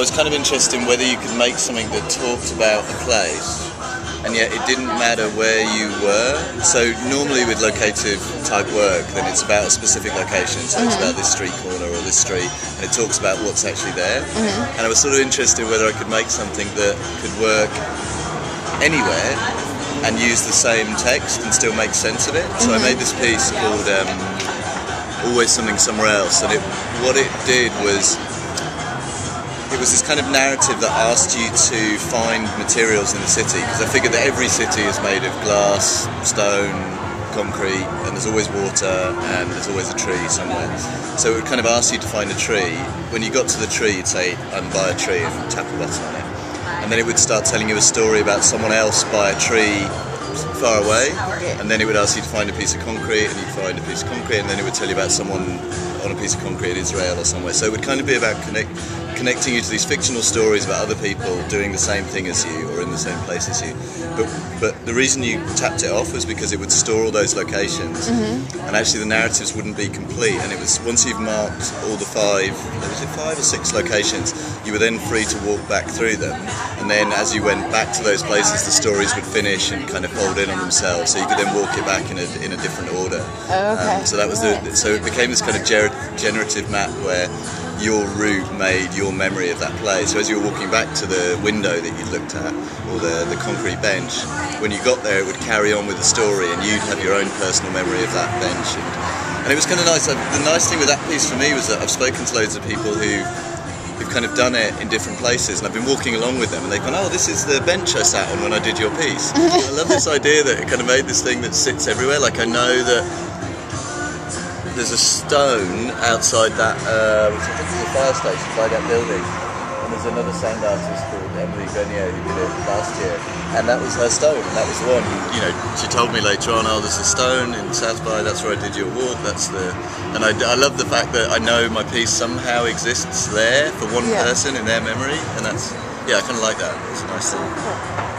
I was kind of interested in whether you could make something that talked about a place, and yet it didn't matter where you were. So normally with locative type work, then it's about a specific location, so it's about this street corner or this street, and it talks about what's actually there. And I was sort of interested whether I could make something that could work anywhere and use the same text and still make sense of it. So I made this piece called Always Something Somewhere Else, and what it did was, it was this kind of narrative that asked you to find materials in the city, because I figured that every city is made of glass, stone, concrete, and there's always water and there's always a tree somewhere. So it would kind of ask you to find a tree. When you got to the tree, you'd say, "I'm by a tree," and tap a button on it. And then it would start telling you a story about someone else by a tree far away, and then it would ask you to find a piece of concrete, and you'd find a piece of concrete, and then it would tell you about someone on a piece of concrete in Israel or somewhere. So it would kind of be about connecting you to these fictional stories about other people doing the same thing as you or in the same place as you. But the reason you tapped it off was because it would store all those locations, and actually the narratives wouldn't be complete. And it was, once you've marked all the five or six locations, you were then free to walk back through them. And then as you went back to those places, the stories would finish and kind of fold in on themselves. So you could then walk it back in a different order. So that was so it became this kind of generative map where your route made your memory of that place. So as you were walking back to the window that you'd looked at, or the concrete bench, when you got there it would carry on with the story, and you'd have your own personal memory of that bench. And it was kind of nice. The nice thing with that piece for me was that I've spoken to loads of people who've kind of done it in different places, and I've been walking along with them, and they've gone, "Oh, this is the bench I sat on when I did your piece." I love this idea that it kind of made this thing that sits everywhere. Like, I know that there's a stone outside that, which I think is a fire station by that building, and there's another sound artist called Emily Grenier who did it last year, and that was her stone, and that was the one. You know, she told me later on, "Oh, there's a stone in South by, that's where I did your walk." And I love the fact that I know my piece somehow exists there for one person in their memory, and I kind of like that. It's a nice thing.